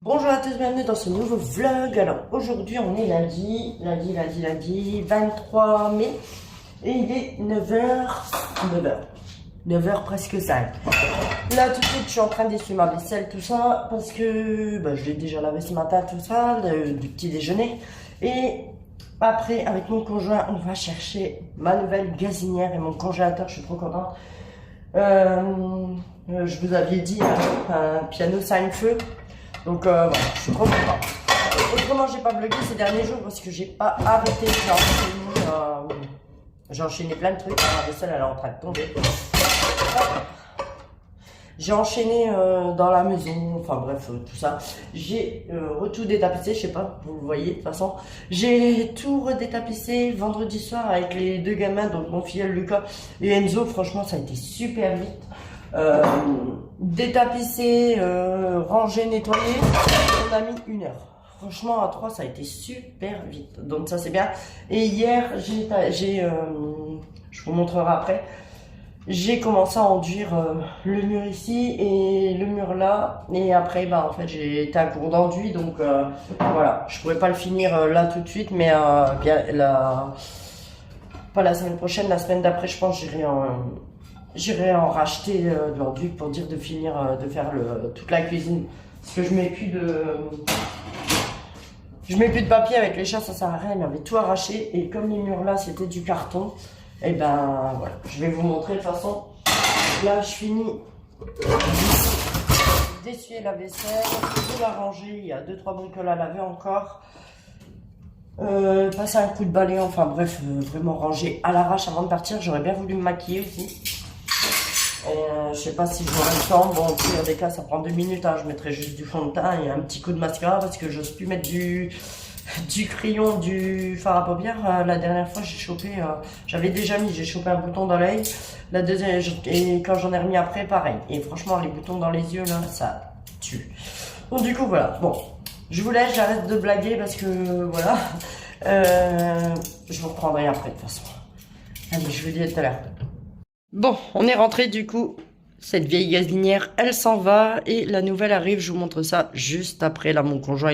Bonjour à tous, bienvenue dans ce nouveau vlog. Alors aujourd'hui on est lundi 23 mai et il est 9h presque 5. Là tout de suite je suis en train d'essuyer ma vaisselle, tout ça, parce que je l'ai déjà lavé ce matin, tout ça, du petit déjeuner. Et après avec mon conjoint on va chercher ma nouvelle gazinière et mon congélateur, je suis trop contente. Je vous avais dit un piano 5 feux. Donc voilà, je suis trop contente. Autrement, j'ai pas vlogué ces derniers jours parce que j'ai pas arrêté. J'ai enchaîné plein de trucs. La vaisselle, elle est en train de tomber. J'ai enchaîné dans la maison, enfin bref, tout ça. J'ai tout détapissé, je sais pas, vous le voyez de toute façon. J'ai tout redétapissé vendredi soir avec les deux gamins, donc mon filleul Lucas et Enzo. Franchement, ça a été super vite. Détapisser, ranger, nettoyer, on a mis 1 heure. Franchement à 3 ça a été super vite, donc ça c'est bien. Et hier je vous montrerai après, j'ai commencé à enduire le mur ici et le mur là, et après en fait j'ai été à court d'enduit, donc voilà, je pourrais pas le finir là tout de suite, mais bien pas la semaine prochaine, la semaine d'après je pense j'irai en racheter de l'enduit pour dire de finir de faire toute la cuisine. Parce que je mets plus de papier avec les chats, ça sert à rien, il avait tout arraché. Et comme les murs là c'était du carton, et voilà, je vais vous montrer de toute façon. Là je finis d'essuyer la vaisselle, de la ranger, il y a 2-3 bricoles à laver encore. Passer un coup de balai, enfin bref, vraiment ranger à l'arrache avant de partir. J'aurais bien voulu me maquiller aussi. Je sais pas si j'aurai le temps. Bon, au pire des cas, ça prend 2 minutes. Je mettrai juste du fond de teint et un petit coup de mascara parce que j'ose plus mettre du crayon, du fard à paupières. La dernière fois, j'ai chopé, j'ai chopé un bouton dans l'œil. La deuxième, et quand j'en ai remis après, pareil. Et franchement, les boutons dans les yeux, là, ça tue. Donc, du coup, voilà. Bon, je vous laisse, j'arrête de blaguer parce que, voilà. Je vous reprendrai après, de toute façon. Allez, je vous dis à tout à l'heure. Bon, on est rentré du coup. Cette vieille gazinière, elle s'en va et la nouvelle arrive. Je vous montre ça juste après. Là, mon conjoint,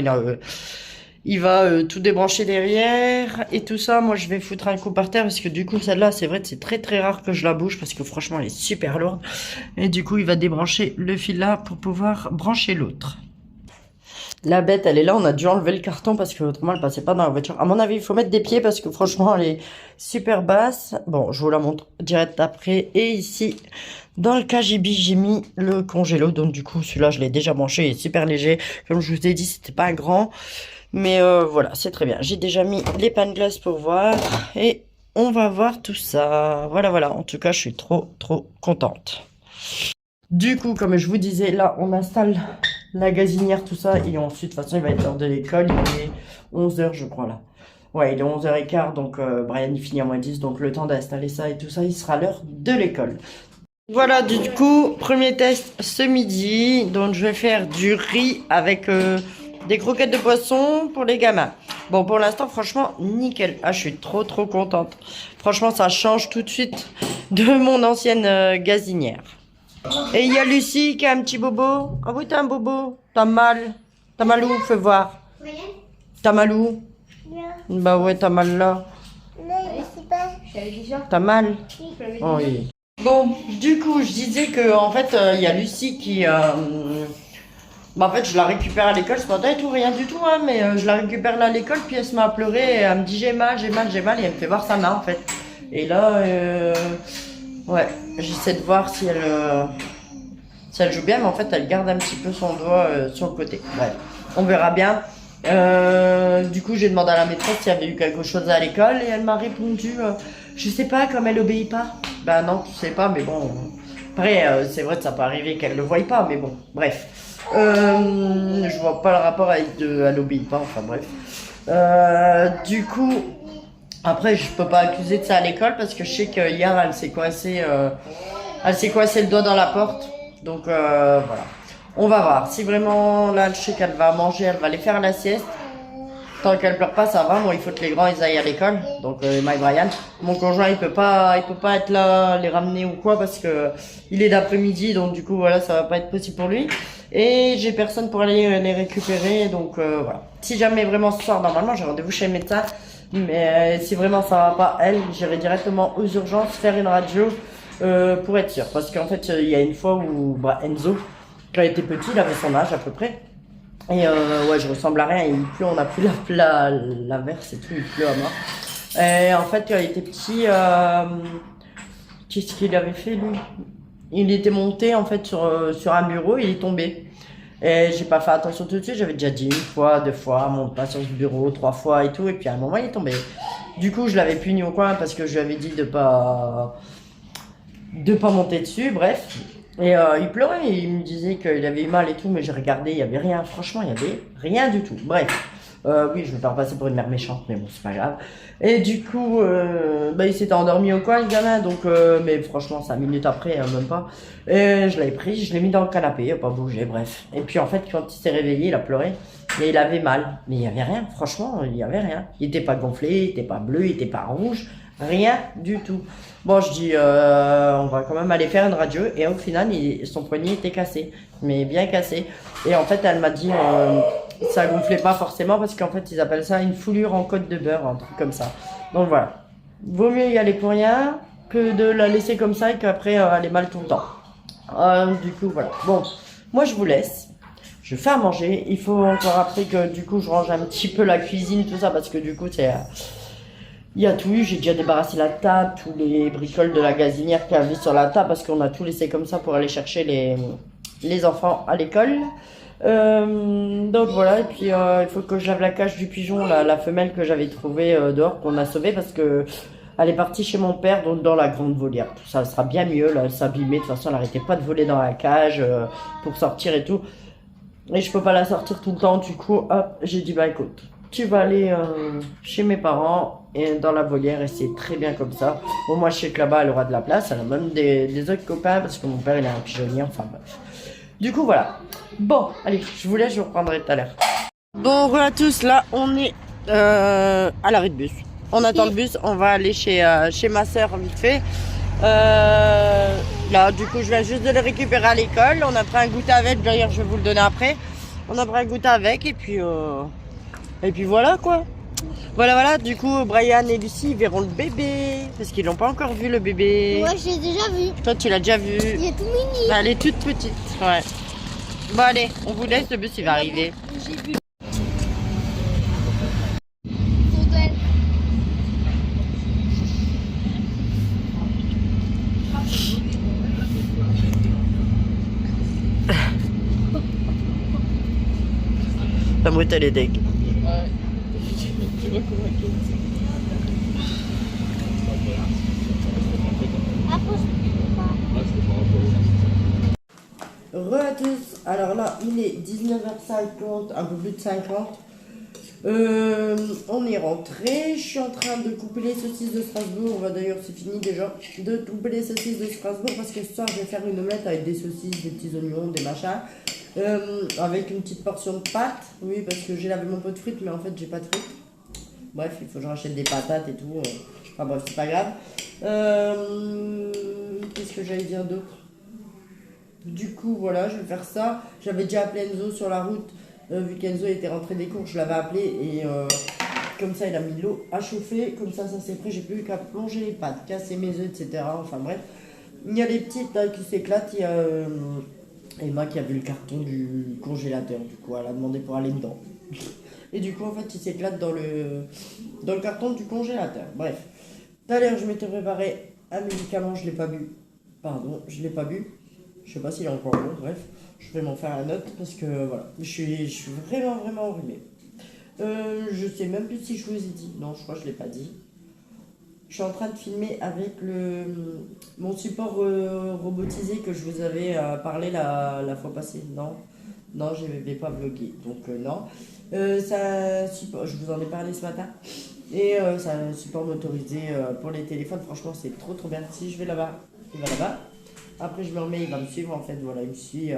il va tout débrancher derrière et tout ça. Moi, je vais foutre un coup par terre parce que du coup, celle-là, c'est vrai que c'est très très rare que je la bouge parce que franchement, elle est super lourde. Et du coup, il va débrancher le fil là pour pouvoir brancher l'autre. La bête, elle est là. On a dû enlever le carton parce que autrement, elle passait pas dans la voiture. À mon avis, il faut mettre des pieds parce que franchement, elle est super basse. Bon, je vous la montre direct après. Et ici, dans le KGB, j'ai mis le congélo. Donc, du coup, celui-là, je l'ai déjà branché. Il est super léger. Comme je vous ai dit, c'était pas grand. Mais voilà, c'est très bien. J'ai déjà mis les pains de glace pour voir. Et on va voir tout ça. Voilà, voilà. En tout cas, je suis trop, trop contente. Du coup, comme je vous disais, là, on installe la gazinière, tout ça. Et ensuite, de toute façon, il va être l'heure de l'école. Il est 11h, je crois, là. Ouais, il est 11h15. Donc, Brian, il finit à moins 10. Donc, le temps d'installer ça et tout ça, il sera l'heure de l'école. Voilà, du coup, premier test ce midi. Donc, je vais faire du riz avec des croquettes de poisson pour les gamins. Bon, pour l'instant, franchement, nickel. Ah, je suis trop, trop contente. Franchement, ça change tout de suite de mon ancienne gazinière. Et il y a Lucie qui a un petit bobo. Ah oui, t'as un bobo. T'as mal. T'as mal où? Fais voir. T'as mal où? Bah ouais, t'as mal là. T'as mal? Oh, oui. Bon, du coup, je disais que en fait, il y a Lucie qui... en fait, je la récupère à l'école ce matin et tout, rien du tout, hein, mais je la récupère là à l'école, puis elle se met à pleurer, et elle me dit j'ai mal, et elle me fait voir sa main en fait. Et là, ouais, j'essaie de voir si elle joue bien, mais en fait, elle garde un petit peu son doigt sur le côté. Bref, on verra bien. Du coup, j'ai demandé à la maîtresse s'il y avait eu quelque chose à l'école, et elle m'a répondu, je sais pas, comme elle obéit pas. Ben non, tu sais pas, mais bon. Après, c'est vrai que ça peut arriver qu'elle le voie pas, mais bon, bref. Je vois pas le rapport avec elle obéit pas, enfin bref. Du coup, après, je peux pas accuser de ça à l'école parce que je sais que hier, elle s'est coincée le doigt dans la porte. Donc voilà. On va voir. Si vraiment, là, je sais qu'elle va manger, elle va aller faire la sieste. Tant qu'elle pleure pas, ça va. Bon, il faut que les grands ils aillent à l'école. Donc Emma et Brian. Mon conjoint, il peut pas être là, les ramener ou quoi parce que il est d'après-midi. Donc du coup, voilà, ça va pas être possible pour lui. Et j'ai personne pour aller les récupérer, donc voilà. Si jamais vraiment ce soir, normalement j'ai rendez-vous chez le médecin, mais si vraiment ça va pas, elle, j'irai directement aux urgences faire une radio pour être sûre. Parce qu'en fait, il y a une fois où Enzo, quand il était petit, il avait son âge à peu près. Et ouais, je ressemble à rien, il pleut, on a plus la verse et tout, il pleut à mort. Et en fait, quand il était petit, qu'est-ce qu'il avait fait lui? Il était monté en fait sur un bureau, il est tombé. Et j'ai pas fait attention tout de suite, j'avais déjà dit une fois, deux fois, monte pas sur ce bureau, trois fois et tout, et puis à un moment il est tombé. Du coup, je l'avais puni au coin parce que je lui avais dit de pas monter dessus, bref. Et il pleurait, il me disait qu'il avait eu mal et tout, mais j'ai regardé, il y avait rien, franchement, il y avait rien du tout. Bref. Oui, je vais faire passer pour une mère méchante, mais bon, c'est pas grave. Et du coup, il s'était endormi au coin, le gamin, donc, mais franchement, 5 minutes après, même pas. Et je l'avais pris, je l'ai mis dans le canapé, il a pas bougé, bref. Et puis, en fait, quand il s'est réveillé, il a pleuré, et il avait mal. Mais il y avait rien, franchement, il y avait rien. Il était pas gonflé, il était pas bleu, il était pas rouge, rien du tout. Bon, je dis, on va quand même aller faire une radio, et au final, son poignet était cassé, mais bien cassé. Et en fait, elle m'a dit, ça gonflait pas forcément parce qu'en fait ils appellent ça une foulure en côte de beurre, un truc comme ça. Donc voilà, vaut mieux y aller pour rien que de la laisser comme ça et qu'après elle ait mal tout le temps. Du coup voilà, bon, moi je vous laisse, je fais à manger, il faut encore après que du coup je range un petit peu la cuisine, tout ça, parce que du coup c'est... il y a tout eu, j'ai déjà débarrassé la table, tous les bricoles de la gazinière qu'il y avait sur la table parce qu'on a tout laissé comme ça pour aller chercher les enfants à l'école. Donc voilà, et puis il faut que je lave la cage du pigeon, la femelle que j'avais trouvée dehors, qu'on a sauvée parce que elle est partie chez mon père, donc dans la grande volière. Tout ça sera bien mieux, là, elle s'abîmait, de toute façon elle n'arrêtait pas de voler dans la cage pour sortir et tout. Et je peux pas la sortir tout le temps, du coup, hop, j'ai dit bah écoute, tu vas aller chez mes parents et dans la volière et c'est très bien comme ça. Bon, moi je sais que là-bas elle aura de la place, elle a même des autres copains parce que mon père il a un pigeonnier, enfin bref. Du coup voilà. Bon, allez, je vous laisse, je vous reprendrai tout à l'heure. Bon, voilà à tous, là on est à l'arrêt de bus. On attend le bus, on va aller chez ma soeur vite fait. Là, du coup, je viens juste de le récupérer à l'école. On a pris un goûter avec, d'ailleurs, je vais vous le donner après. On a pris un goûter avec et puis voilà quoi. Voilà, du coup, Brian et Lucie ils verront le bébé parce qu'ils l'ont pas encore vu le bébé. Moi, je l'ai déjà vu. Toi, tu l'as déjà vu. Il est tout mini. Elle est toute petite, ouais. Bon, allez, on vous laisse, le bus il va arriver. J'ai vu. La mouette elle est deg. Ouais. Re à tous, alors là il est 19h50, un peu plus de 50. On est rentré, je suis en train de couper les saucisses de Strasbourg. D'ailleurs c'est fini déjà de couper les saucisses de Strasbourg parce que ce soir je vais faire une omelette avec des saucisses, des petits oignons, des machins, avec une petite portion de pâtes. Oui, parce que j'ai lavé mon pot de frites mais en fait j'ai pas de frites. Bref, il faut que je rachète des patates et tout. Enfin bref, c'est pas grave. Qu'est-ce que j'allais dire d'autre? Du coup, voilà, je vais faire ça. J'avais déjà appelé Enzo sur la route. Vu qu'Enzo était rentré des cours, je l'avais appelé. Et comme ça, il a mis l'eau à chauffer. Comme ça c'est prêt. J'ai plus qu'à plonger les pâtes, casser mes œufs, etc. Enfin bref. Il y a les petites là, qui s'éclatent. Il y a Emma qui a vu le carton du congélateur. Du coup, elle a demandé pour aller dedans. Et du coup, en fait, il s'éclate dans le carton du congélateur. Bref. Tout à l'heure, je m'étais préparé un médicament. Je ne l'ai pas bu. Pardon, je ne l'ai pas bu. Je sais pas s'il est encore bon, bref, je vais m'en faire un autre parce que voilà, je suis vraiment enrhumé. Je sais même plus si je vous ai dit, non, je crois que je l'ai pas dit. Je suis en train de filmer avec mon support robotisé que je vous avais parlé la fois passée. Non, je n'avais pas vlogué, donc non. Support, je vous en ai parlé ce matin. Et c'est un support motorisé pour les téléphones, franchement c'est trop bien. Si je vais là-bas, il va là-bas. Après je me remets, il va me suivre en fait, voilà, il me suit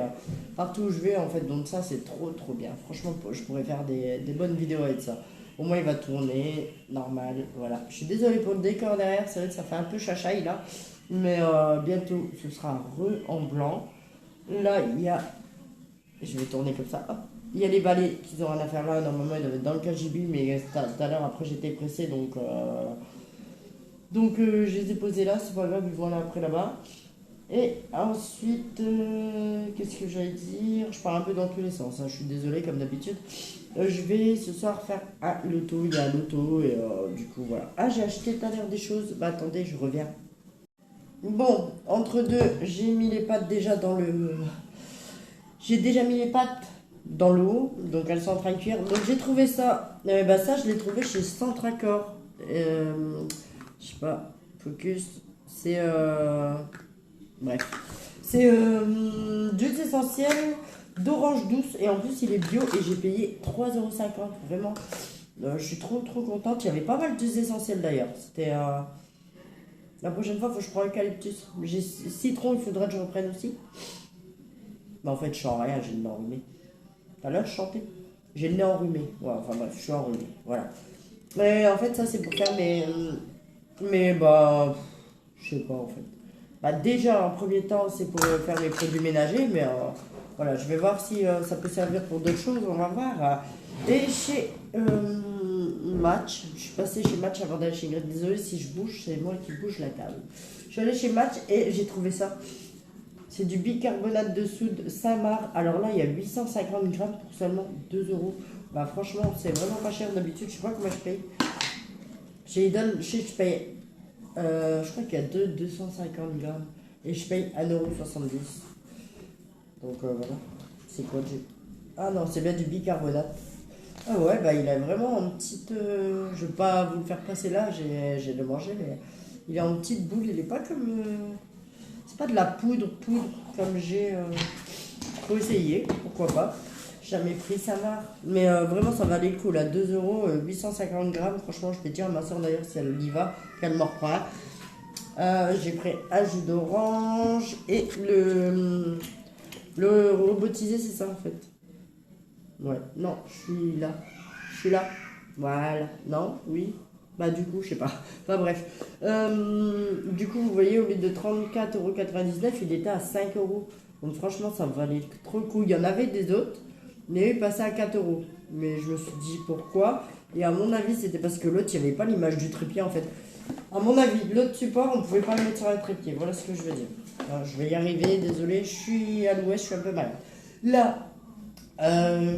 partout où je vais en fait, donc ça c'est trop bien. Franchement je pourrais faire des bonnes vidéos avec ça. Au moins il va tourner, normal, voilà. Je suis désolée pour le décor derrière, c'est vrai que ça fait un peu chachaille là, mais bientôt ce sera en blanc. Là il y a je vais tourner comme ça. Hop. Il y a les balais qui ont rien à faire là. Normalement, ils doivent être dans le KGB, mais tout à l'heure, après, j'étais pressé, donc je les ai posés là. C'est pas grave, ils vont aller après là-bas. Et ensuite, qu'est-ce que j'allais dire? Je parle un peu dans tous les sens, hein, je suis désolé comme d'habitude. Je vais ce soir faire un loto, il y a un loto et du coup voilà. Ah, j'ai acheté tout à l'heure des choses. Bah attendez, je reviens. Bon, entre deux, j'ai mis les pâtes déjà dans le... J'ai déjà mis les pâtes dans l'eau, donc elles sont en train de cuire. Donc j'ai trouvé ça. Bah ça, je l'ai trouvé chez Centracor. Je sais pas, Focus. C'est... Bref. C'est d'huile essentielle, d'orange douce et en plus il est bio et j'ai payé 3,50 €. Vraiment, je suis trop contente. Il y avait pas mal d'huiles essentielles d'ailleurs. C'était la prochaine fois, il faut que je prenne eucalyptus. J'ai citron, il faudra que je reprenne aussi. Mais en fait, je sens rien, j'ai le nez enrhumé. Tout à l'heure, je chantais. J'ai le nez enrhumé. Ouais, enfin bref, je suis enrhumé. Voilà. Mais en fait, ça c'est pour faire mes bah, je sais pas en fait. Bah déjà, en premier temps, c'est pour faire mes produits ménagers, mais voilà, je vais voir si ça peut servir pour d'autres choses, on va voir. Et chez Match, je suis passée chez Match avant d'aller chez Ingrid. Désolée si je bouge, c'est moi qui bouge la table. Je suis allée chez Match et j'ai trouvé ça. C'est du bicarbonate de soude Saint-Marc. Alors là, il y a 850 grammes pour seulement 2 €. Bah franchement, c'est vraiment pas cher d'habitude. Je sais pas combien je paye. Je paye je crois qu'il y a 250 grammes. Et je paye 1,70 €. Donc voilà. C'est quoi Ah non, c'est bien du bicarbonate. Ah ouais, bah il a vraiment une petite... je vais pas vous le faire passer là, j'ai de manger, mais il est en petite boule. Il est pas comme... c'est pas de la poudre comme j'ai... faut essayer, pourquoi pas. Jamais pris ça marre. Mais vraiment, ça valait le coup là. 2 €, 850 grammes. Franchement, je peux dire à ma soeur d'ailleurs si elle y va, qu'elle m'en reprend. J'ai pris un jus d'orange et le robotisé, c'est ça en fait. Ouais, non, je suis là. Je suis là. Voilà. Non, oui. Bah du coup, je sais pas. Enfin bref. Du coup, vous voyez, au lieu de 34,99 €, il était à 5 €. Donc franchement, ça me valait trop le coup. Il y en avait des autres, mais il passait à 4 €. Mais je me suis dit pourquoi. Et à mon avis, c'était parce que l'autre, il n'y avait pas l'image du trépied en fait. À mon avis, l'autre support, on ne pouvait pas le mettre sur un trépied. Voilà ce que je veux dire. Alors, je vais y arriver, désolé, je suis à l'ouest, je suis un peu malade. Là,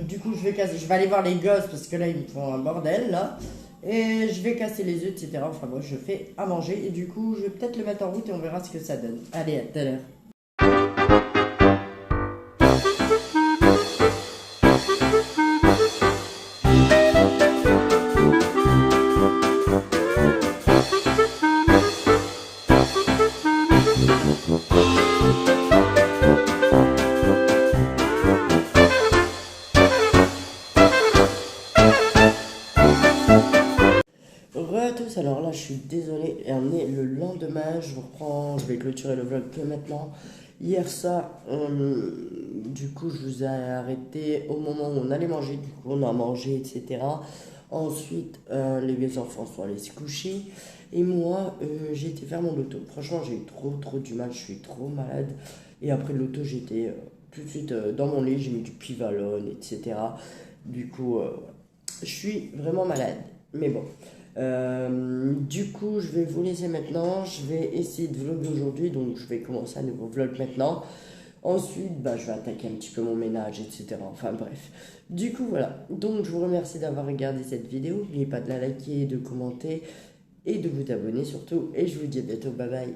du coup, je vais aller voir les gosses parce que là, ils me font un bordel, là. Et je vais casser les œufs, etc. Enfin, moi, je fais à manger. Et du coup, je vais peut-être le mettre en route et on verra ce que ça donne. Allez, à tout à l'heure. Re à tous, alors là je suis désolé, et on est le lendemain, je reprends, je vais clôturer le vlog que maintenant. Hier ça, du coup je vous ai arrêté au moment où on allait manger, du coup on a mangé, etc. Ensuite les enfants sont allés se coucher, et moi j'ai été faire mon loto. Franchement j'ai eu trop du mal, je suis trop malade. Et après le loto j'étais tout de suite dans mon lit, j'ai mis du Pivalone, etc. Du coup je suis vraiment malade, mais bon. Du coup, je vais vous laisser maintenant. Je vais essayer de vlogger aujourd'hui, donc je vais commencer un nouveau vlog maintenant. Ensuite, bah, je vais attaquer un petit peu mon ménage, etc. Enfin bref. Du coup, voilà. Donc, je vous remercie d'avoir regardé cette vidéo. N'oubliez pas de la liker, de commenter et de vous abonner surtout. Et je vous dis à bientôt. Bye bye.